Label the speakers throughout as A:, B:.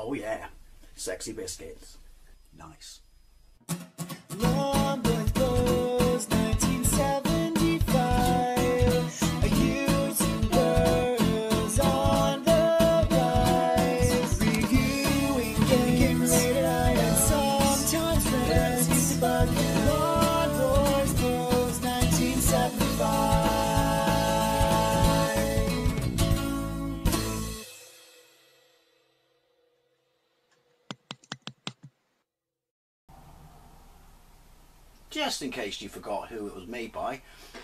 A: Oh yeah, sexy biscuits. Nice.
B: London Blues 1975. A YouTuber's on the rise. Reviewing games late at night and sometimes friends used to bug you. London Boys Blues 1975.
A: Just in case you forgot who it was made by,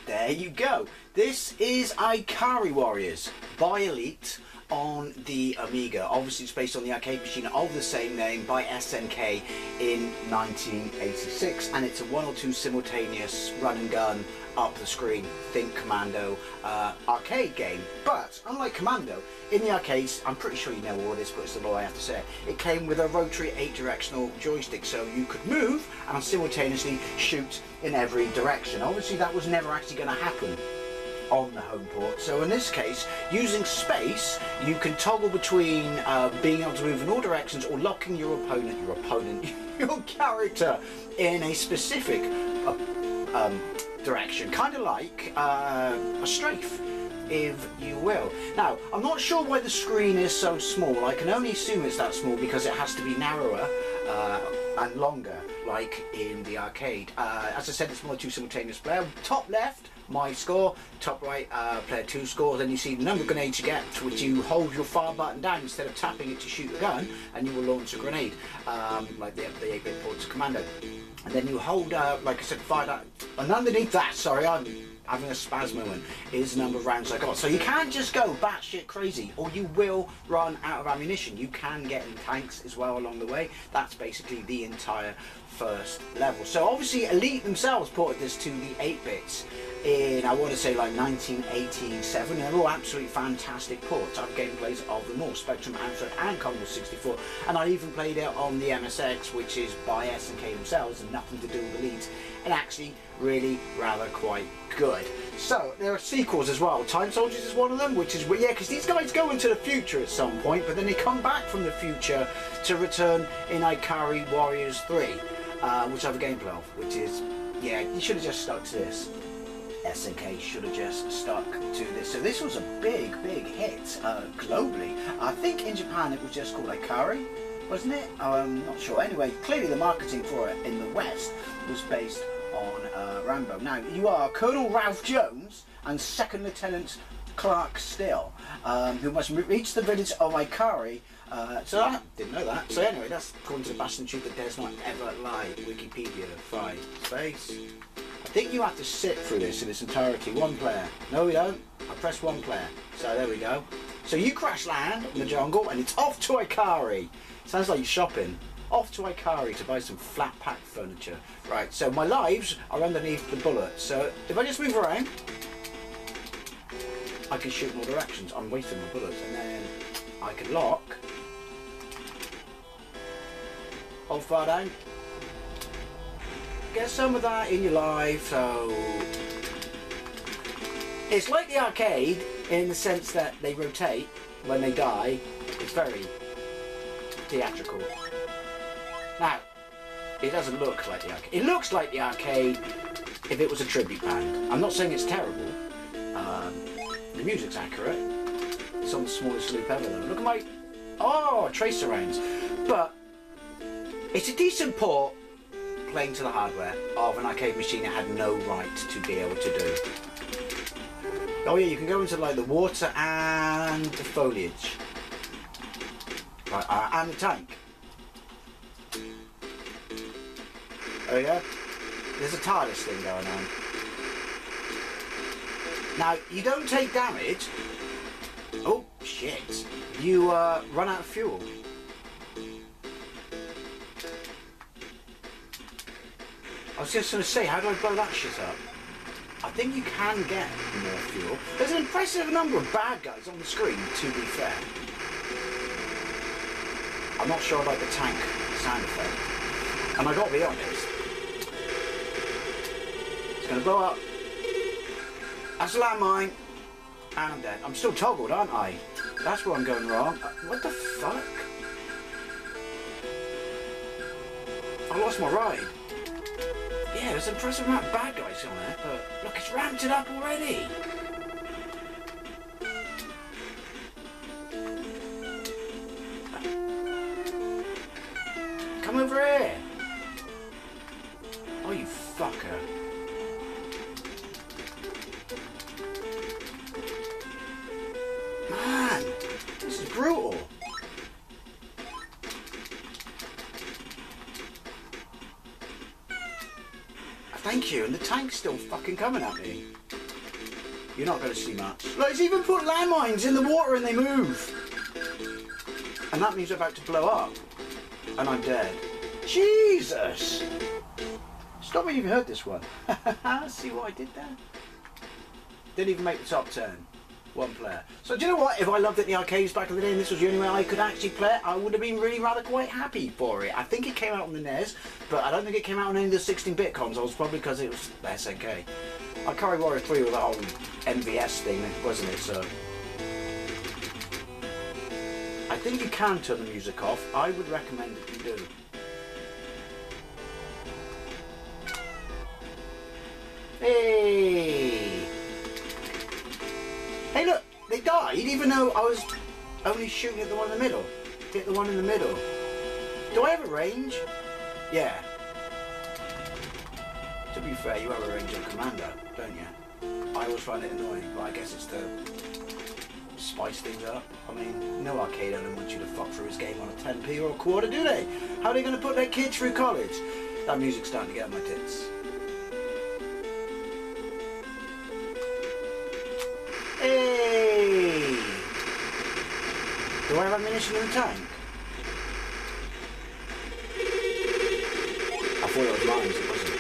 A: there you go. This is Ikari Warriors by Elite on the Amiga. Obviously it's based on the arcade machine of the same name by SNK in 1986, and it's a 1 or 2 simultaneous run and gun up the screen, think Commando arcade game. But unlike Commando, in the arcades, I'm pretty sure you know all this, but it's the law I have to say it came with a rotary 8-directional joystick, so you could move and simultaneously shoot in every direction. Obviously that was never actually going to happen on the home port. So in this case, using space, you can toggle between being able to move in all directions or locking your character in a specific direction, kind of like a strafe, if you will. Now, I'm not sure why the screen is so small. I can only assume it's that small because it has to be narrower and longer, like in the arcade. As I said, it's more 2 simultaneous player. Top left, my score. Top right, player 2 score. Then you see the number of grenades you get, to which you hold your fire button down instead of tapping it to shoot the gun, and you will launch a grenade, like the 8-bit ports of Commando. And then you hold, like I said, fire that. And underneath that, sorry, I'm having a spaz moment, is the number of rounds I got. So you can't just go batshit crazy, or you will run out of ammunition. You can get in tanks as well along the way. That's basically the entire first level. So obviously Elite themselves ported this to the 8-bits in, I want to say, like 1987. They're all absolutely fantastic ports. I've gameplays of them all, Spectrum, Amstrad and Commodore 64, and I even played it on the MSX, which is by SNK themselves and nothing to do with Elite, and actually really rather quite good. So there are sequels as well. Time Soldiers is one of them, which is, yeah, because these guys go into the future at some point, but then they come back from the future to return in Ikari Warriors 3, which I have a gameplay of, which is, yeah, you should have just stuck to this. SNK should have just stuck to this. So this was a big hit globally. I think in Japan it was just called Ikari, wasn't it? I'm not sure. Anyway, clearly the marketing for it in the West was based on Rambo. Now, you are Colonel Ralph Jones and Second Lieutenant Clark Still, who must reach the village of Ikari. So I didn't know that. So anyway, that's according to the Bastard Truth that does not ever lie. Wikipedia, 5 space. I think you have to sit through this in its entirety. 1 player. No, we don't. I press 1 player. So there we go. So you crash land in the jungle and it's off to Ikari. Sounds like you're shopping. Off to Ikari to buy some flat pack furniture. Right, so my lives are underneath the bullet. So if I just move around, I can shoot in all directions. I'm wasting my bullets. And then I can lock. Hold fire down. Get some of that in your life. So it's like the arcade in the sense that they rotate when they die. It's very theatrical. Now, it doesn't look like the arcade. It looks like the arcade if it was a tribute band. I'm not saying it's terrible. The music's accurate. It's on the smallest loop ever though. Look at my... Oh, tracer rounds. But it's a decent port playing to the hardware of an arcade machine it had no right to be able to do. Oh yeah, you can go into like the water and the foliage. Right, and the tank. There we go. There's a TARDIS thing going on. Now, you don't take damage. Oh, shit. You run out of fuel. I was just going to say, how do I blow that shit up? I think you can get more fuel. There's an impressive number of bad guys on the screen, to be fair. I'm not sure about the tank sound effect. And I got to be honest, it's going to blow up. That's a landmine. And I'm dead. I'm still toggled, aren't I? That's where I'm going wrong. What the fuck? I lost my ride. Yeah, there's an impressive amount of bad guys on there, but look, it's ramped it up already. Come over here. Oh, you fucker. Man, this is brutal. Thank you, and the tank's still fucking coming at me. You're not going to see much. Look, it's even put landmines in the water and they move. And that means they're about to blow up. And I'm dead. Jesus! Stop me, you've heard this one. See what I did there? Didn't even make the top 10. One player. So do you know what? If I loved it in the arcades back in the day and this was the only way I could actually play it, I would have been really rather quite happy for it. I think it came out on the NES, but I don't think it came out on any of the 16-bit consoles, probably because it was SNK. Ikari Warriors 3 with the whole MVS thing, wasn't it? So I think you can turn the music off. I would recommend that you do. Hey! Hey look, they died even though I was only shooting at the one in the middle. Hit the one in the middle. Do I have a range? Yeah. To be fair, you have a range on Commando, don't you? I always find it annoying, but I guess it's to spice things up. I mean, no arcade owner wants you to fuck through his game on a 10p or a quarter, do they? How are they going to put their kids through college? That music's starting to get on my tits. Hey! Do I have ammunition in the tank? I thought it was mine, it wasn't.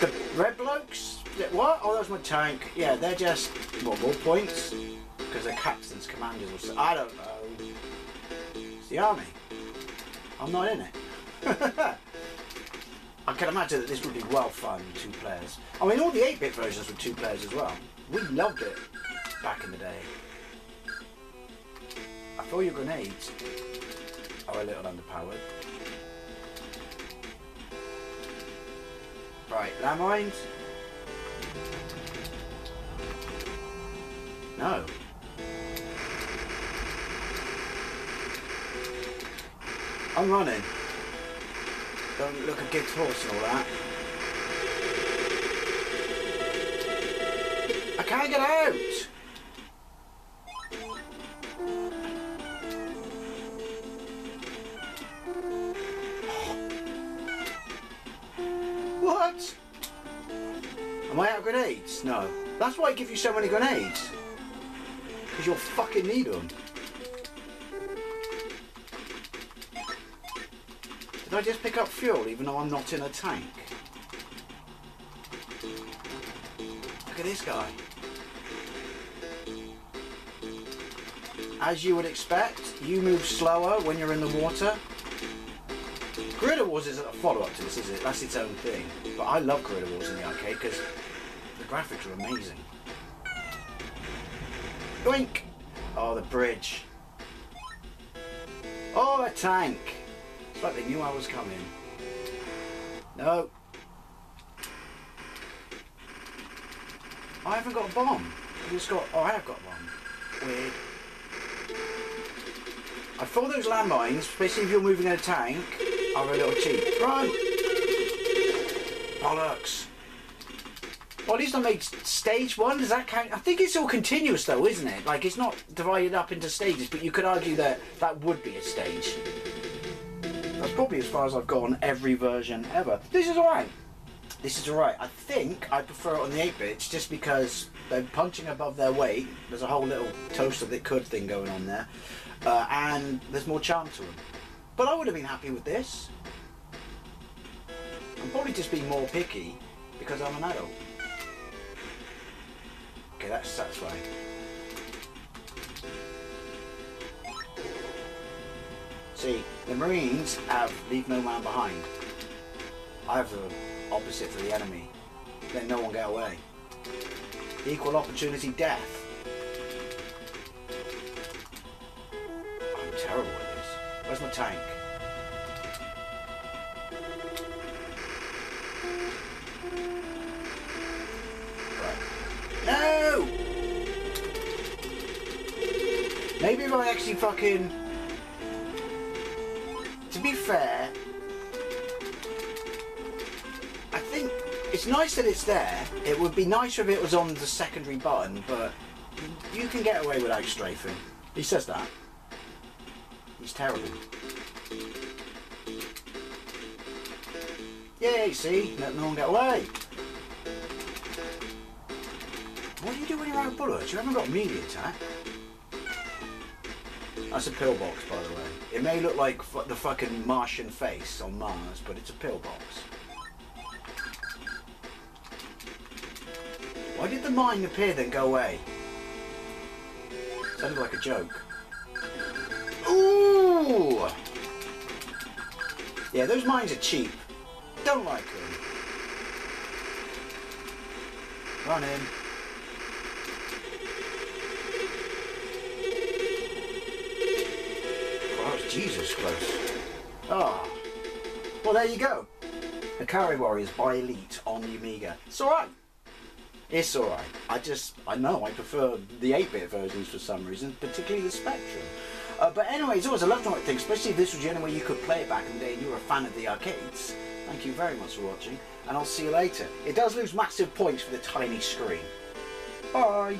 A: The red blokes? What? Oh, that was my tank. Yeah, they're just, what, more points? Because they're captains, commanders, or so. I don't know. It's the army. I'm not in it. I can imagine that this would be well fun, 2 players. I mean, all the 8-bit versions were 2 players as well. We loved it back in the day. I thought your grenades are a little underpowered. Right, landmines? No. I'm running. Don't look a gigged horse and all that. I can't get out! What? Am I out of grenades? No. That's why I give you so many grenades. Because you'll fucking need them. Did I just pick up fuel even though I'm not in a tank? Look at this guy. As you would expect, you move slower when you're in the water. Guerrilla Wars isn't a follow-up to this, is it? That's its own thing. But I love Guerrilla Wars in the arcade because the graphics are amazing. Doink! Oh, the bridge. Oh, a tank. It's like they knew I was coming. No. I haven't got a bomb. I've just got... Oh, I have got a bomb. Weird. I thought those landmines, especially if you're moving in a tank, are a little cheap. Run! Bollocks. Well, at least I made stage 1. Does that count? I think it's all continuous though, isn't it? Like, it's not divided up into stages, but you could argue that that would be a stage. That's probably as far as I've got on every version ever. This is alright. This is alright. I think I prefer it on the 8-bits just because they're punching above their weight. There's a whole little toaster that could thing going on there. And there's more charm to them. But I would have been happy with this. I'm probably just being more picky because I'm an adult. Okay, that's satisfying. See, the Marines have leave no man behind. I have the opposite to the enemy. Let no one get away. Equal opportunity death. I'm terrible at this. Where's my tank? Right. No! Maybe if I actually fucking... To be fair, I think it's nice that it's there. It would be nicer if it was on the secondary button, but you can get away without strafing. He says that. He's terrible. Yay, see? Let no one get away. What do you do when you're out of bullets? You haven't got melee attack. That's a pillbox, by the way. It may look like the fucking Martian face on Mars, but it's a pillbox. Why did the mine appear then go away? Sounded like a joke. Ooh! Yeah, those mines are cheap. Don't like them. Run in. Oh, Jesus close. Ah. Oh. Well, there you go. Ikari Warriors by Elite on the Amiga. It's alright. It's alright. I know I prefer the 8-bit versions for some reason, particularly the Spectrum. But anyway, it's always a love thing, especially if this was the only way you could play it back in the day and you were a fan of the arcades. Thank you very much for watching, and I'll see you later. It does lose massive points for the tiny screen. Bye!